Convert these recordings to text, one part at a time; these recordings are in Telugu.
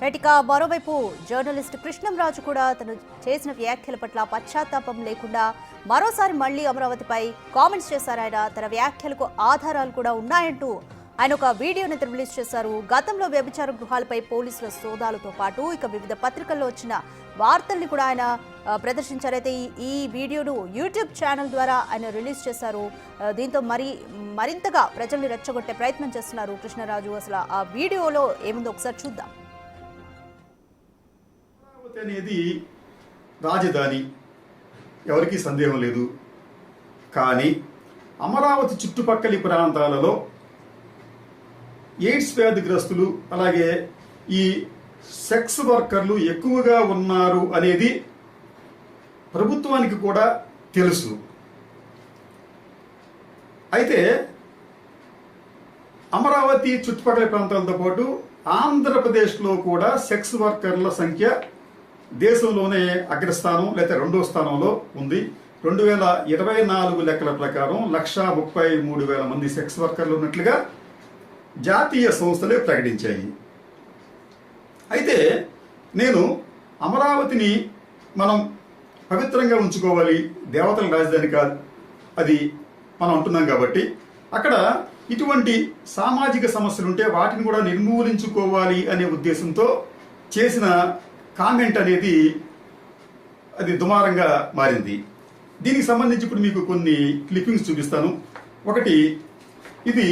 ఇక మరోవైపు జర్నలిస్ట్ కృష్ణంరాజు కూడా తను చేసిన వ్యాఖ్యల పట్ల పశ్చాత్తాపం లేకుండా మరోసారి మళ్లీ అమరావతిపై కామెంట్స్ చేశారు. ఆయన తన వ్యాఖ్యలకు ఆధారాలు కూడా ఉన్నాయంటూ ఆయన ఒక వీడియోని రిలీజ్ చేశారు. గతంలో వ్యభిచార గృహాలపై పోలీసుల సోదాలతో పాటు ఇక వివిధ పత్రికల్లో వచ్చిన వార్తల్ని కూడా ఆయన ప్రదర్శించారైతే ఈ వీడియోను యూట్యూబ్ ఛానల్ ద్వారా ఆయన రిలీజ్ చేశారు. దీంతో మరింతగా ప్రజల్ని రెచ్చగొట్టే ప్రయత్నం చేస్తున్నారు కృష్ణరాజు. అసలు ఆ వీడియోలో ఏముందో ఒకసారి చూద్దాం. అనేది రాజధాని, ఎవరికీ సందేహం లేదు. కానీ అమరావతి చుట్టుపక్కల ప్రాంతాలలో ఎయిడ్స్ వ్యాధిగ్రస్తులు అలాగే ఈ సెక్స్ వర్కర్లు ఎక్కువగా ఉన్నారు అనేది ప్రభుత్వానికి కూడా తెలుసు. అయితే అమరావతి చుట్టుపక్కల ప్రాంతాలతో పాటు ఆంధ్రప్రదేశ్లో కూడా సెక్స్ వర్కర్ల సంఖ్య దేశంలోనే అగ్రస్థానం లేదా రెండో స్థానంలో ఉంది. 2024 లెక్కల ప్రకారం 1,33,000 మంది సెక్స్ వర్కర్లు ఉన్నట్లుగా జాతీయ సంస్థలే ప్రకటించాయి. అయితే నేను అమరావతిని మనం పవిత్రంగా ఉంచుకోవాలి, దేవతల రాజధాని కాదు అది మనం అంటున్నాం కాబట్టి అక్కడ ఇటువంటి సామాజిక సమస్యలు ఉంటే వాటిని కూడా నిర్మూలించుకోవాలి అనే ఉద్దేశంతో చేసిన కామెంట్ అనేది అది దుమారంగా మారింది. దీనికి సంబంధించి ఇప్పుడు మీకు కొన్ని క్లిప్పింగ్స్ చూపిస్తాను. ఒకటి, ఇది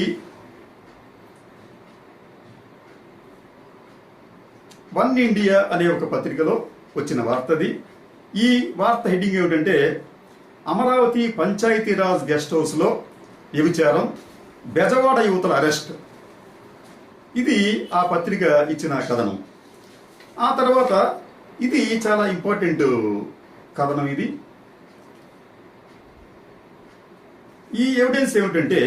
వన్ ఇండియా అనే ఒక పత్రికలో వచ్చిన వార్తది. ఈ వార్త హెడ్డింగ్ ఏమిటంటే, అమరావతి పంచాయతీరాజ్ గెస్ట్ హౌస్లో వ్యభిచారం, బెజవాడ యువతల అరెస్ట్. ఇది ఆ పత్రిక ఇచ్చిన కథనం. ఆ తర్వాత ఇది చాలా ఇంపార్టెంట్ కథనం. ఇది ఈ ఎవిడెన్స్ ఏమిటంటే,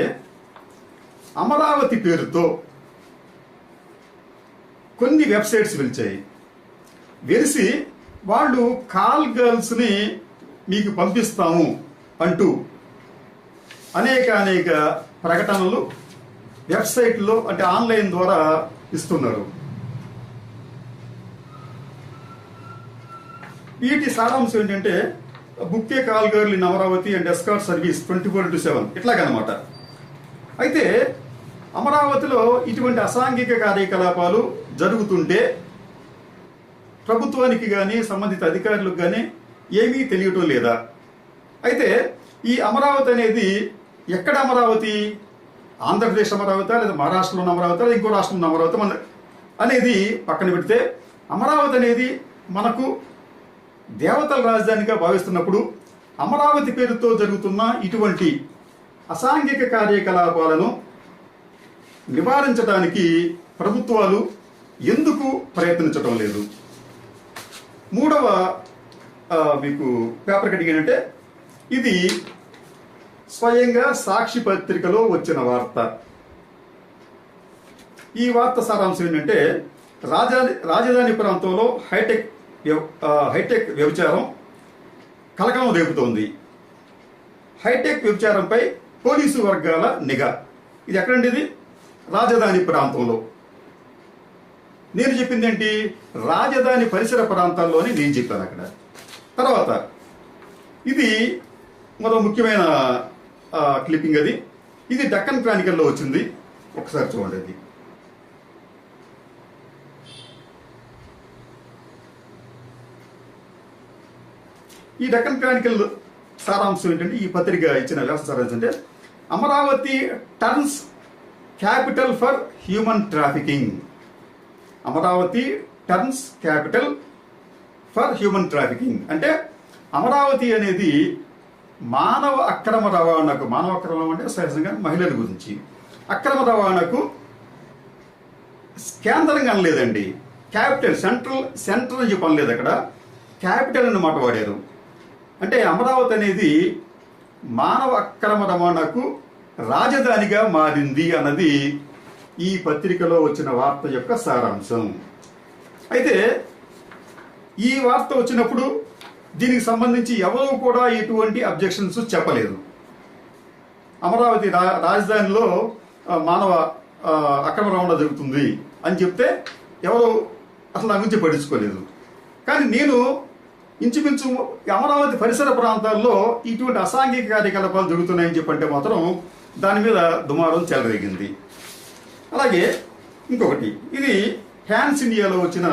అమరావతి పేరుతో కొన్ని వెబ్సైట్స్ వెలిచాయి. వెలిసి వాళ్ళు కాల్ గర్ల్స్ని మీకు పంపిస్తాము అంటూ అనేక ప్రకటనలు వెబ్సైట్లో అంటే ఆన్లైన్ ద్వారా ఇస్తున్నారు. వీటి సారాంశం ఏంటంటే, book a call girl in Amaravati and escort service 24/7 ఇట్లాగనమాట. అయితే అమరావతిలో ఇటువంటి అసాంఘిక కార్యకలాపాలు జరుగుతుంటే ప్రభుత్వానికి కానీ సంబంధిత అధికారులకు కానీ ఏమీ తెలియటం లేదా? అయితే ఈ అమరావతి అనేది ఎక్కడ అమరావతి? ఆంధ్రప్రదేశ్ అమరావతి లేదా మహారాష్ట్రలో అమరావతి లేదా ఇంకో రాష్ట్రంలో అమరావతి అనేది పక్కన పెడితే, అమరావతి అనేది మనకు దేవతల రాజధానిగా భావిస్తున్నప్పుడు అమరావతి పేరుతో జరుగుతున్న ఇటువంటి అసాంఘిక కార్యకలాపాలను నివారించడానికి ప్రభుత్వాలు ఎందుకు ప్రయత్నించడం లేదు? మూడవ మీకు పేపర్ కటింగ్ ఏంటంటే, ఇది స్వయంగా సాక్షి పత్రికలో వచ్చిన వార్త. ఈ వార్త సారాంశం ఏంటంటే, రాజధాని ప్రాంతంలో హైటెక్ వ్యభిచారం కలకలం రేపుతోంది. హైటెక్ వ్యభిచారంపై పోలీసు వర్గాల నిఘా. ఇది ఎక్కడండి? ఇది రాజధాని ప్రాంతంలో. నేను చెప్పింది ఏంటి? రాజధాని పరిసర ప్రాంతాల్లోని నేను చెప్పాను అక్కడ. తర్వాత ఇది మరో ముఖ్యమైన క్లిప్పింగ్. ఇది డక్కన్ క్రానికల్లో వచ్చింది. ఒకసారి చూడండి. అది ఈ డక్కన్ క్రానికల్ సారాంశం ఏంటంటే, ఈ పత్రిక ఇచ్చిన వ్యవస్థ సారాంశం అంటే, Amaravati turns capital for human trafficking. Amaravati turns capital for human trafficking అంటే అమరావతి అనేది మానవ అక్రమ రవాణాకు, మానవ అక్రమం అంటే సహజంగా మహిళల గురించి, అక్రమ రవాణాకు కేంద్రంగా అనలేదండి. క్యాపిటల్, సెంట్రల్ అని చెప్పి అనలేదు. అక్కడ క్యాపిటల్ అన్న మాట వాడారు. అంటే అమరావతి అనేది మానవ అక్రమ రవాణాకు రాజధానిగా మారింది అన్నది ఈ పత్రికలో వచ్చిన వార్త యొక్క సారాంశం. అయితే ఈ వార్త వచ్చినప్పుడు దీనికి సంబంధించి ఎవరూ కూడా ఎటువంటి అబ్జెక్షన్స్ చెప్పలేదు. అమరావతి రాజధానిలో మానవ అక్రమ రవాణా జరుగుతుంది అని చెప్తే ఎవరు అసలు నా గురించి పట్టించుకోలేదు. కానీ నేను ఇంచుమించు అమరావతి పరిసర ప్రాంతాల్లో ఇటువంటి అసాంఘిక కార్యకలాపాలు జరుగుతున్నాయని చెప్పంటే మాత్రం దాని మీద దుమారం చెలరేగింది. అలాగే ఇంకొకటి, ఇది హ్యాన్స్ ఇండియాలో వచ్చిన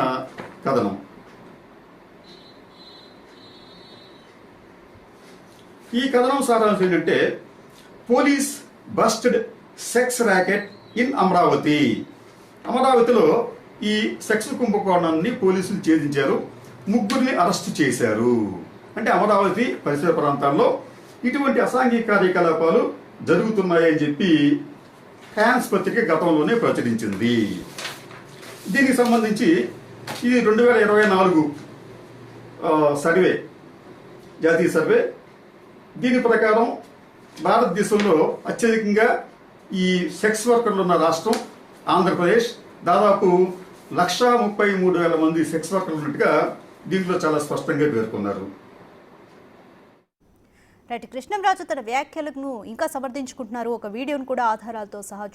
కథనం. ఈ కథనం సారాంశం ఏంటంటే, police busted sex racket in Amaravati. అమరావతిలో ఈ సెక్స్ కుంభకోణాన్ని పోలీసులు ఛేదించారు, 3 అరెస్టు చేశారు. అంటే అమరావతి పరిసర ప్రాంతాల్లో ఇటువంటి అసాంఘిక కార్యకలాపాలు జరుగుతున్నాయని చెప్పి హ్యాన్స్ పత్రిక గతంలోనే ప్రచురించింది. దీనికి సంబంధించి ఇది 2024 సర్వే, జాతీయ సర్వే. దీని ప్రకారం భారతదేశంలో అత్యధికంగా ఈ సెక్స్ వర్కర్లు ఉన్న రాష్ట్రం ఆంధ్రప్రదేశ్. దాదాపు 1,33,000 మంది సెక్స్ వర్కర్లు ఉన్నట్టుగా దీంట్లో చాలా స్పష్టంగా పేర్కొన్నారు. రైట్, కృష్ణంరాజు తన వ్యాఖ్యలను ఇంకా సమర్థించుకుంటున్నారు. ఒక వీడియోను కూడా ఆధారాలతో సహా